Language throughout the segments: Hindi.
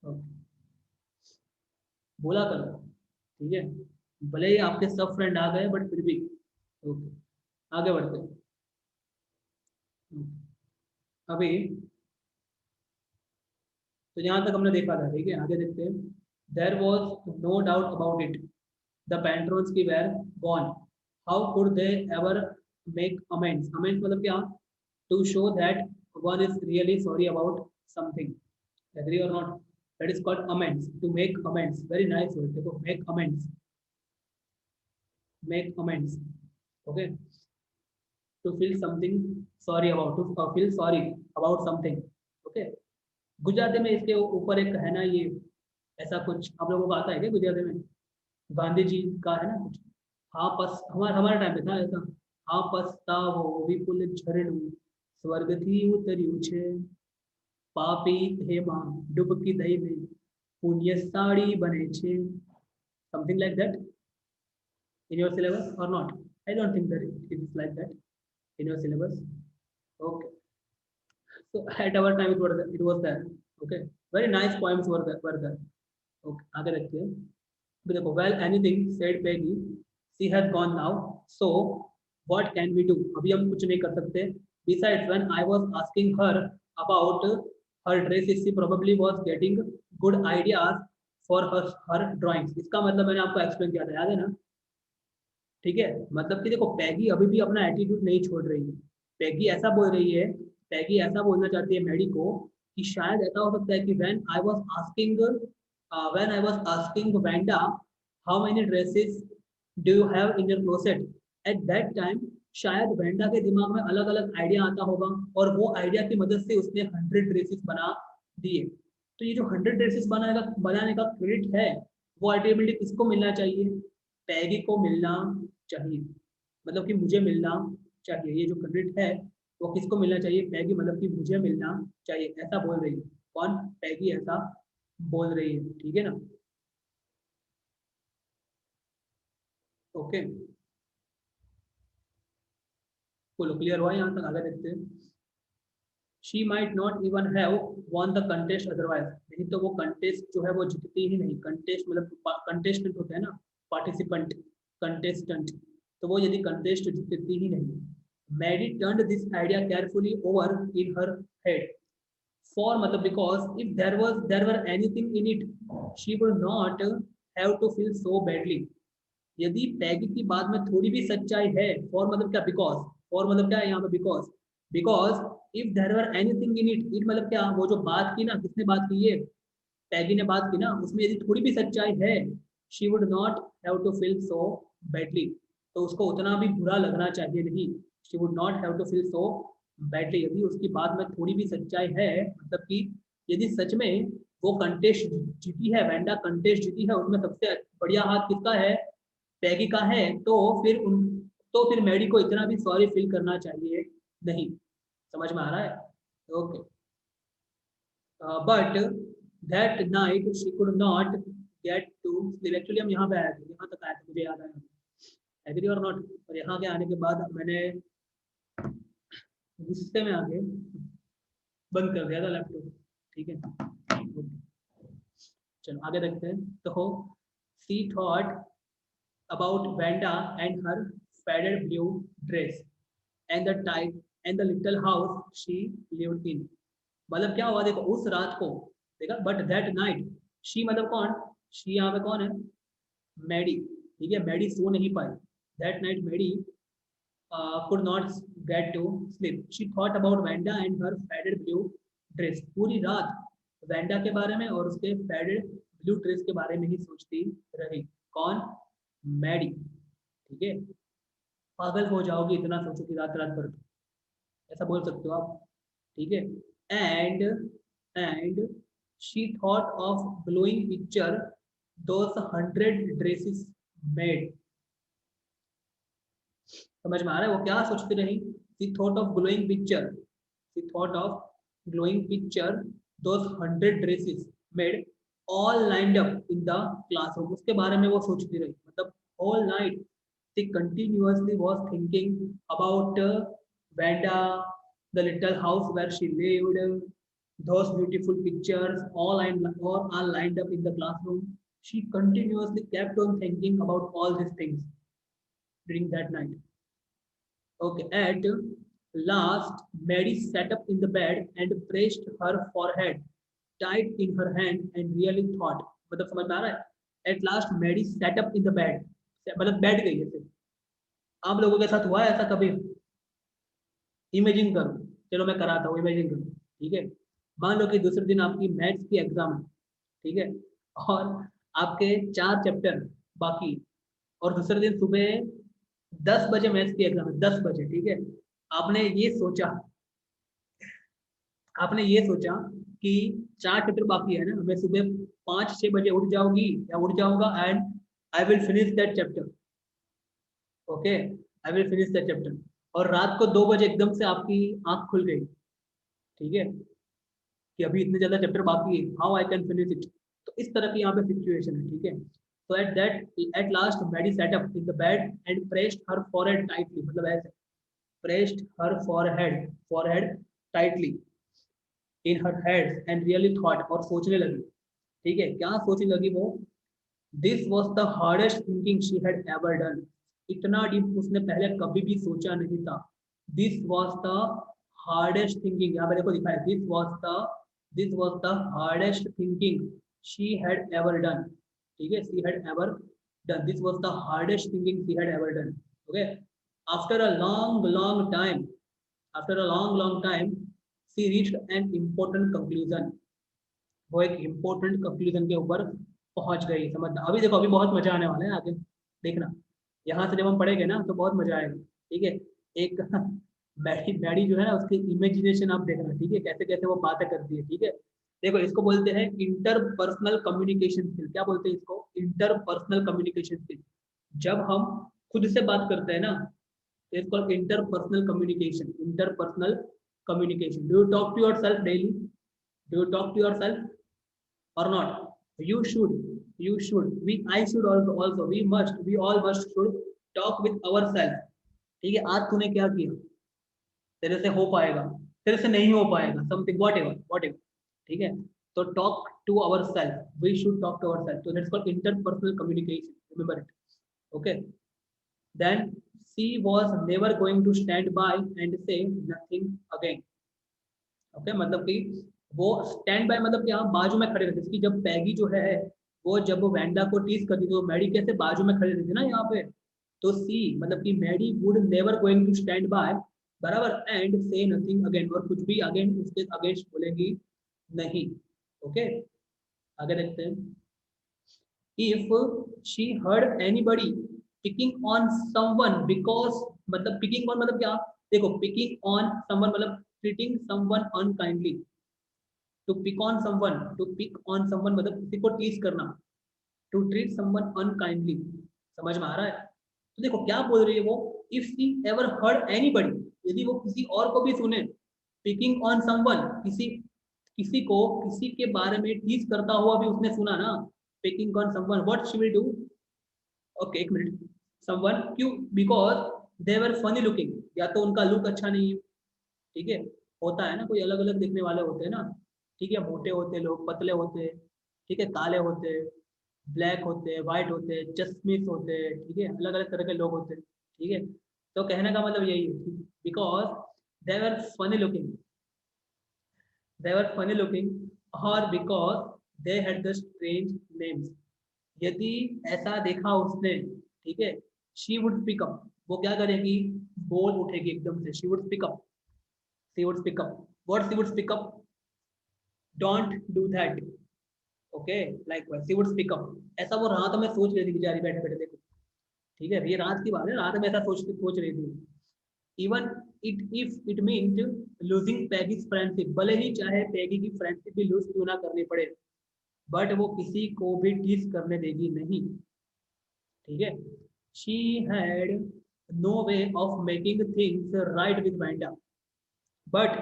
ओके, बोला करो, ठीक है, भले ही आपके सब फ्रेंड आ गए बट फिर भी। ओके, आगे बढ़ते हैं। अभी तो यहाँ तक हमने देखा था, ठीक है, आगे देखते हैं। There was no doubt about it, the Petronskis की were gone, how could they ever make amends, amends मतलब क्या, to show that one is really sorry about something, agree और not, that is called amends, to make amends, very nice word, देखो make amends, make amends, okay, to feel something sorry about, to feel sorry about something, okay. Gujarati में इसके ऊपर एक है ना ये, ऐसा कुछ आप लोगों को आता है क्या गुजराती में, गांधी जी का है ना कुछ, हाँ पस, हमारे हमारे टाइम पे था ऐसा, हाँ पछताવો વિપુલ ઝરણું સ્વર્ગથી ઉતર્યું છે, પાપી હેમાં ડૂબકી દઈને પુણ્યશાળી બને છે, something like that in your syllabus or not? I don't think that it is like that in your syllabus. Okay, so at our time it was there. Okay, very nice poems were there. Okay, आगे देखते हैं। अभी देखो, well anything said Peggy, she has gone now, so what can we do, अभी हम कुछ नहीं कर सकते। Besides, when I was asking her about her dresses, she probably was getting good ideas for her drawings, इसका मतलब मैंने आपको एक्सप्लेन किया था, याद है ना, ठीक है। मतलब कि देखो, पैगी अभी भी अपना एटीट्यूड नहीं छोड़ रही है, पैगी ऐसा बोल रही है, पैगी ऐसा बोलना चाहती है मैडी को कि शायद ऐसा हो सकता है कि when I was asking Wanda how many dresses do you have in your closet, at that time शायद वेंडा के दिमाग में अलग अलग आइडिया आता होगा, और वो आइडिया की मदद से उसने 100 ड्रेसेस बना दिए। तो ये जो 100 ड्रेसेस बनाने का क्रेडिट है, वो अल्टीमेटली किसको मिलना चाहिए, पैगी को मिलना चाहिए, मतलब कि मुझे मिलना चाहिए, ये जो क्रेडिट है वो किसको मिलना चाहिए, पैगी, मतलब कि मुझे मिलना चाहिए, ऐसा बोल रही है, कौन, पैगी ऐसा बोल रही है, ठीक है ना। ओके, बोलो क्लियर हुआ यहाँ तक, आगे देखते हैं। She might not even have won the contest otherwise, नहीं तो वो कंटेस्ट जो है वो जीतती ही नहीं, कंटेस्ट मतलब कंटेस्टेंट होता है ना, पार्टिसिपेंट, कंटेस्टेंट, तो वो यदि कंटेस्ट जीतती ही नहीं। Mary turned this idea carefully over in her head, for मतलब because if there were anything in it, she would not have to feel so badly, यदि पैगी की बात में थोड़ी भी सच्चाई है, फॉर मतलब क्या, बिकॉज, फॉर मतलब क्या है यहाँ पे, because, because if there were anything in it, it मतलब क्या, वो जो बात की ना, किसने बात की है, पैगी ने बात की ना, उसमें यदि थोड़ी भी सच्चाई है, she would not have to feel so badly, तो उसको उतना भी बुरा लगना चाहिए नहीं, she would not have to feel so badly, यदि उसकी बात में थोड़ी भी सच्चाई है, मतलब कि यदि सच में वो कंटेस्ट जीती है, वेंडा कंटेस्ट जीती है, उसमें सबसे बढ़िया हाथ किसका है, पैगी का है, तो फिर मैडी को इतना भी सॉरी फील करना चाहिए नहीं, समझ में आ रहा है, okay. But that night she could not get to sleep, actually हम यहाँ पे आए थे, यहाँ तक आए थे, मुझे याद आया, एग्री और नॉट, और यहाँ के आने के बाद मैंने गुस्से में आके बंद कर दिया था लैपटॉप, ठीक है। Okay. चलो आगे देखते हैं, तो सी thought about Vanda and her faded blue dress and the type and the little house she lived in, मतलब क्या हुआ देखो उस रात को, देखा, बट दैट नाइट, शी मतलब कौन, शी यहाँ पे कौन है, मैडी, ठीक है, मैडी सो नहीं पाई, that night Maddie could not get to sleep, she thought about Vanda and her faded blue dress, पूरी रात वेंडा के बारे में और उसके faded ब्लू ड्रेस के बारे में ही सोचती रही, कौन, मैडी, ठीक है, पागल हो जाओगी इतना सोचोगी रात रात भर, ऐसा बोल सकते हो आप, ठीक है। And and she thought of glowing picture those 100 dresses made, समझ में आ रहा है वो क्या सोचती रही, she thought of glowing picture, she thought of glowing picture those 100 dresses made all lined up in the classroom, उसके बारे में वो सोचती रही, मतलब all night she continuously was thinking about Vanda, the little house where she lived, those beautiful pictures all are lined up in the classroom. She continuously kept on thinking about all these things during that night. Okay, at last, Mary sat up in the bed and pressed her forehead tight in her hand and really thought. मतलब समझ में आ रहा है? At last, Mary sat up in the bed. मतलब बैठ गई है फिर. आप लोगों के साथ हुआ है ऐसा कभी? इमेजिन करो. चलो मैं कराता हूँ, इमेजिन करो. ठीक है. मान लो कि दूसरे दिन आपकी मैथ्स की एग्जाम है. ठीक है. और आपके 4 चैप्टर बाकी, और दूसरे दिन सुबह 10 बजे मैथ्स की एग्जाम है, 10 बजे. ठीक है. आपने ये सोचा आपने ये सोचा कि 4 चैप्टर बाकी है ना, मैं सुबह 5-6 बजे उठ जाऊंगी या उठ जाऊंगा and I will finish that chapter. Okay, I will finish that chapter. और रात को 2 बजे एकदम से आपकी आंख खुल गई. ठीक है, कि अभी इतने ज्यादा चैप्टर बाकी है, how I can finish it. तो इस तरह की यहाँ पे सिचुएशन है. ठीक है. तो at last Maddie set up in the bed and pressed her forehead tightly. मतलब ऐसे pressed her forehead tightly in her head and really thought. और सोचने लगी. ठीक है, क्या सोचने लगी वो? This was the hardest thinking she had ever done. इतना डीप उसने पहले कभी भी सोचा नहीं था. This was the hardest thinking. यहाँ पे देखो लिखा है this was the hardest thinking she had ever done. ठीक है, she had ever done. This was the hardest thinking she had ever done. Okay. After a long time after a long time she reached an important conclusion. वो एक इम्पोर्टेंट कंक्लूजन के ऊपर पहुंच गई. समझना. अभी देखो, अभी बहुत मजा आने वाला है आगे. देखना, यहाँ से जब हम पढ़ेंगे ना तो बहुत मजा आएगा. ठीक है. एक मैडी मैडी जो है ना, उसकी इमेजिनेशन आप देखना. ठीक है, कैसे कैसे वो बातें करती है. ठीक है. देखो, इसको बोलते हैं इंटरपर्सनल कम्युनिकेशन स्किल. क्या बोलते हैं इसको? Interpersonal communication skill. जब हम खुद से बात करते हैं ना, तो इसको interpersonal communication. Interpersonal communication. Do you talk to yourself daily? Do you talk to yourself or not? You should I should also we all must should talk with ourselves. ठीक है. आज तूने क्या किया, तेरे से हो पाएगा, तेरे से नहीं हो पाएगा, समथिंग whatever. ठीक है. तो talk to our self. We should talk to our self. तो that's called interpersonal communication. Remember it. Okay. Then she was never going to stand by and say nothing again. Okay. मतलब कि वो स्टैंड बाय मतलब क्या, बाजू में खड़े रहते. इसकी जब पैगी जो है वो जब वो वैंडा को टीज करती तो मैडी कैसे बाजू में खड़े रहते ना यहाँ पे. तो सी मतलब कि Maddie would never going to stand by, बराबर, एंड से नथिंग अगेन. और कुछ भी अगेन उसके अगेंस्ट बोलेगी नहीं. ओके. आगे देखते हैं. If she heard anybody picking on someone because, मतलब पिकिंग ऑन मतलब क्या, देखो पिकिंग ऑन समवन मतलब treating someone unkindly. To pick on someone मतलब किसी को टीज करना. To treat someone unkindly. समझ में आ रहा है? तो देखो क्या बोल रही है वो. If she ever heard anybody, यदि वो किसी और को भी सुने, पिकिंग ऑन समवन किसी किसी को किसी के बारे में टीज करता हुआ भी उसने सुना ना, picking on someone, what she will do. Okay, एक मिनट. समवन क्यों? Because they were funny looking. या तो उनका लुक अच्छा नहीं है. ठीक है. होता है ना, कोई अलग अलग दिखने वाले होते हैं ना. ठीक है, मोटे होते लोग, पतले होते. ठीक है, काले होते, ब्लैक होते, व्हाइट होते, चश्मिश होते. ठीक है, अलग अलग तरह के लोग होते. ठीक है. तो कहने का मतलब यही है, because they were funny looking, और because they had the strange names. यदि ऐसा देखा उसने, ठीक है, शी वुड पिक अप. वो क्या करेगी? बोल उठेगी एकदम से. She would speak up. She would speak up. What she would speak up? Don't do that. Okay. Like she would speak up. ऐसा वो रात में सोच रही थी बेचारी बैठे बैठे. देखो, ठीक है, ये रात की बात है. रात में ऐसा सोच रही थी. Even if it means losing Peggy's friendship. भले ही चाहे पैगी की फ्रेंडशिप भी लूज क्यों ना करनी पड़े, बट वो किसी को भी टीज करने देगी नहीं. ठीक है. She had no way of making things right with Wanda, but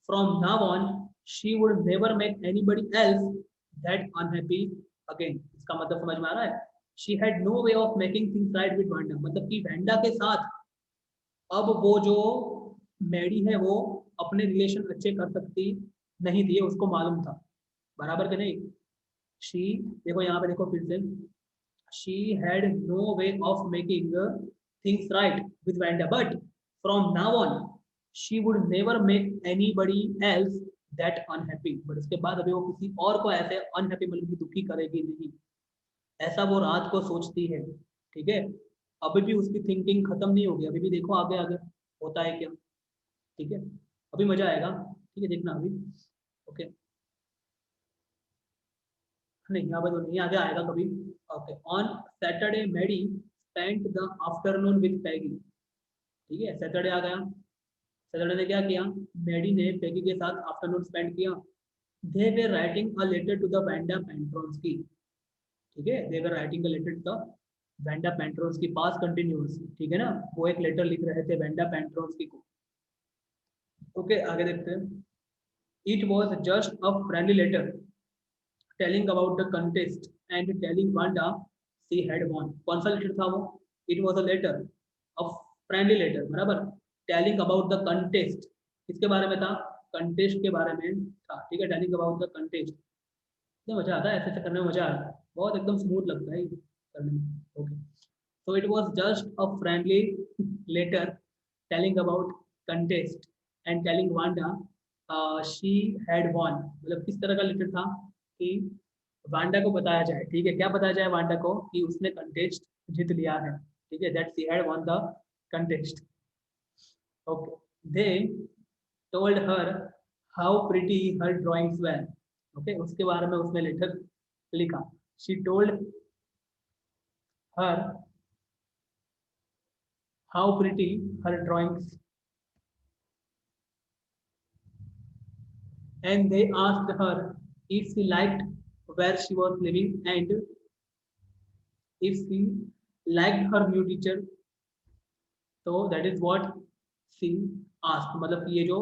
from now on she would never make anybody else that unhappy again. इसका मतलब समझ में आ रहा है? She had no way of making things right with Wanda, मतलब कि वांडा के साथ अब वो जो मैडी है वो अपने रिलेशन अच्छे कर सकती नहीं थी, ये उसको मालूम था, बराबर के नहीं। शी, देखो यहाँ पे देखो फिर से, she had no way of making things right with Wanda, but from now on she would never make anybody else that unhappy, but उसके बाद अभी वो किसी और को ऐसे अनहैप्पी मतलब कि दुखी करेगी नहीं, ऐसा वो रात को सोचती है। ठीक है, अभी भी उसकी थिंकिंग खत्म नहीं होगी, अभी भी देखो आगे आगे होता है क्या। ठीक है, अभी मजा आएगा, ठीक है देखना अभी। ओके, नहीं यहाँ पे तो नहीं, आगे आएगा कभी। Okay, on Saturday Maddie spent the afternoon with Peggy. ठीक है, सैटरडे आ गया, सैटरडे ने क्या किया, मैडी ने पैगी के साथ आफ्टरनून स्पेंड किया। They were writing a letter to the Wanda Petronski. ठीक है, they were writing a letter to the Wanda Petronski, past continuous, ठीक है ना, वो एक लेटर लिख रहे थे वैंडा पेंट्रोन्स्की को। ओके, आगे देखते हैं। It was just a friendly letter telling about the contest and telling Wanda she had won. कौन सा लेटर था वो? It was a letter, a friendly letter, बराबर। टेलिंग अबाउट द कंटेस्ट, किसके बारे में था? कंटेस्ट के बारे में था। ठीक है, टेलिंग अबाउट द कंटेस्ट। तो मजा आता है ऐसे ऐसे करने में, मजा आता है बहुत, एकदम स्मूथ लगता है ये करने में। Okay, so it was just a friendly letter telling about contest and telling Wanda she had won। मतलब किस तरह का लेटर था कि वांडा को बताया जाए, ठीक है, क्या बताया जाए वांडा को, कि उसने कंटेस्ट जीत लिया है। ठीक है, that she had won the contest। Okay, they told her how pretty her drawings were। Okay, उसके बारे में उसने लेटर लिखा। she told her how pretty her drawings, and they asked her if she liked where she was living and if she liked her new teacher। तो that is what she asked, मतलब कि ये जो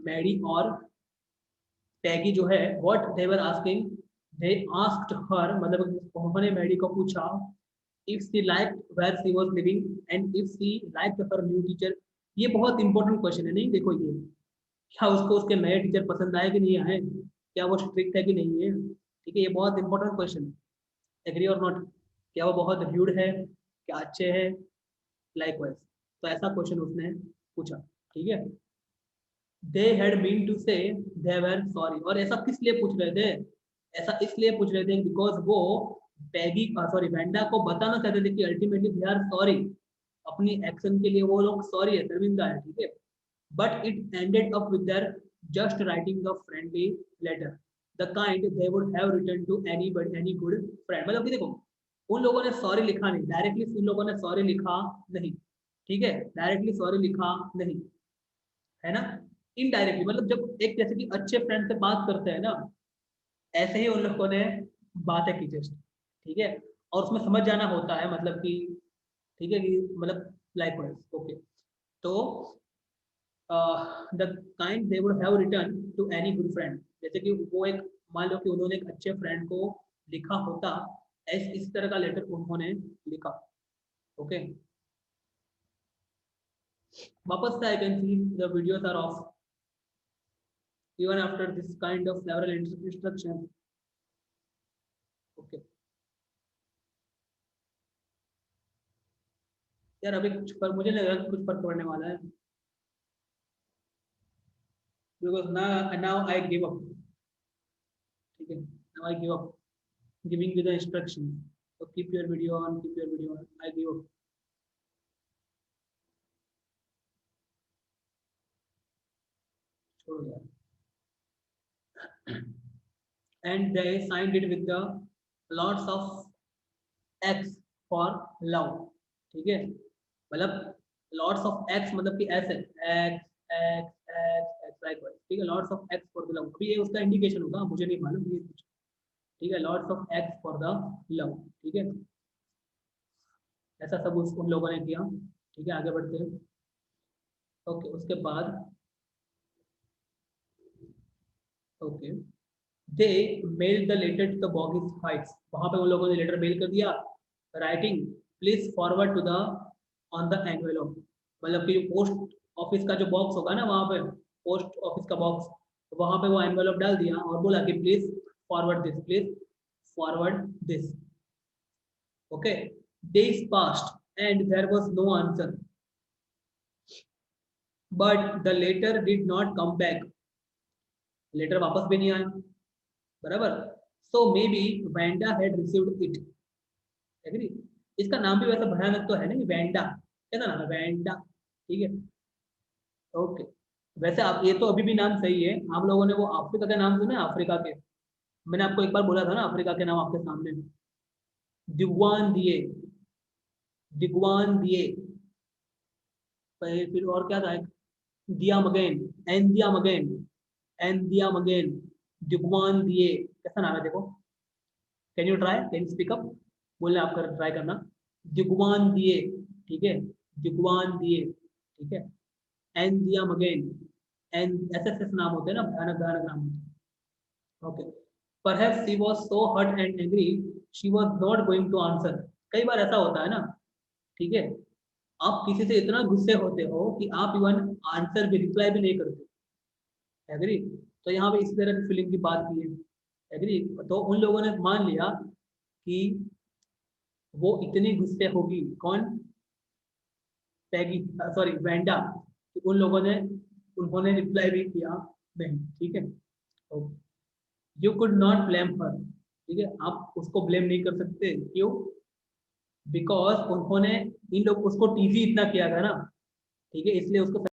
मैडी और टैगी जो है, what they were asking, they asked her, मतलब उन्होंने मैडी को पूछा if she liked where she was living and if she liked her new teacher. ये बहुत इंपॉर्टेंट क्वेश्चन है, नहीं देखो ये, क्या उसको उसके नए टीचर पसंद आए कि नहीं आए, क्या वो स्ट्रिक्ट है कि नहीं है। ठीक है, ये बहुत इंपॉर्टेंट क्वेश्चन है, एग्री और नॉट, क्या वो बहुत र्यूड है, क्या अच्छे हैं, लाइक वाइज। तो ऐसा क्वेश्चन उसने पूछा। ठीक है, दे हैड मीन टू से दे वर सॉरी, और ऐसा किस लिए पूछ रहे थे, ऐसा इसलिए पूछ रहे थे बिकॉज वो पैगी सॉरी वैंडा को बताना चाहते थे कि अल्टीमेटली दे आर सॉरी, अपनी एक्शन के लिए वो लोग सॉरी है, शर्मिंदा है। ठीक है, but it ended up with their just writing a friendly letter, the kind they would have written to anybody, any good friend। मतलब कि देखो, उन लोगों ने सॉरी लिखा नहीं डायरेक्टली, उन लोगों ने सॉरी लिखा नहीं, ठीक है, डायरेक्टली सॉरी लिखा नहीं, है ना, इनडायरेक्टली, मतलब जब एक जैसे कि अच्छे फ्रेंड से बात करते हैं ना, ऐसे ही उन लोगों ने बातें की जस्ट। ठीक है, और उसमें समझ जाना होता है, मतलब कि ठीक है कि मतलब लाइक वाइज। ओके, तो the kind they would have return to any good friend, जैसे कि वो एक, मान लो कि उन्होंने एक अच्छे फ्रेंड को लिखा होता, इस तरह का लेटर उन्होंने लिखा। ओके, वापस से I can see the videos are of even after this kind of several instruction. Okay, यार अभी कुछ पर मुझे लग रहा है कि कुछ फर्क पड़ने वाला है, because now I give up. ठीक है, now I give up giving you the instruction, so keep your video on, keep your video on, I give up। छोड़ो यार, and they signed it with the lots of X for love। ठीक है, मतलब लॉट्स ऑफ एक्स, मतलब कि ऐसे x x x x like wise. ठीक है, lots of x for the love, अभी ये उसका इंडिकेशन होगा, मुझे नहीं मालूम ये कुछ। ठीक है, lots of x for the love. ठीक है, ऐसा सब उन लोगों ने किया। ठीक है, आगे बढ़ते हैं। ओके, उसके बाद okay, they mail the letter to the Boggins Heights, वहां पे उन लोगों ने लेटर मेल कर दिया, writing please forward to the on the envelope, मतलब कि पोस्ट ऑफिस का जो बॉक्स होगा ना, वहां पे पोस्ट ऑफिस का बॉक्स, तो वहां पे वो एनवेलप डाल दिया और बोला कि please forward this. Okay, days passed and there was no answer, but the letter did not come back, letter वापस भी नहीं आया, बराबर। So maybe Wanda had received it, agree. इसका नाम भी वैसे भयानक तो है नहीं, वैंडा, कैसा नाम है वैंडा, ठीक है। ओके, वैसे आप ये तो अभी भी नाम सही है। आप लोगों ने वो अफ्रीका के नाम सुने, अफ्रीका के, मैंने आपको एक बार बोला था ना अफ्रीका के नाम आपके सामने, दिगवान दिए, दिगवान दिए, फिर और क्या था, दिया मगेन, एंदिया मगेन, एंदिया मगेन, दिगवान दिए, कैसा नाम है देखो, can you try, can speak up, बोलने आप कर ट्राई करना, दिगवान दिए, ठीक है, दिगवान दिए, ठीक है, एंदिया मगेन, एंड ऐसे ऐसे नाम होते हैं ना, भयानक भयानक नाम होते हैं। Okay, perhaps she was so hurt and angry she was not going to answer. कई बार ऐसा होता है ना, ठीक है, आप किसी से इतना गुस्से होते हो कि आप इवन आंसर भी, रिप्लाई भी नहीं करते, एग्री। तो यहाँ पे इसी तरह की फीलिंग की बात की है, एग्री। तो उन लोगों ने मान लिया कि वो इतनी गुस्से होगी, कौन, पैगी, सॉरी वेंडा, कि उन लोगों ने, उन्होंने रिप्लाई भी किया नहीं, ठीक है। यू कुड नॉट ब्लेम हर, ठीक है, आप उसको ब्लेम नहीं कर सकते, क्यों, बिकॉज उन्होंने, इन लोग उसको टीजी इतना किया था ना, ठीक है, इसलिए उसको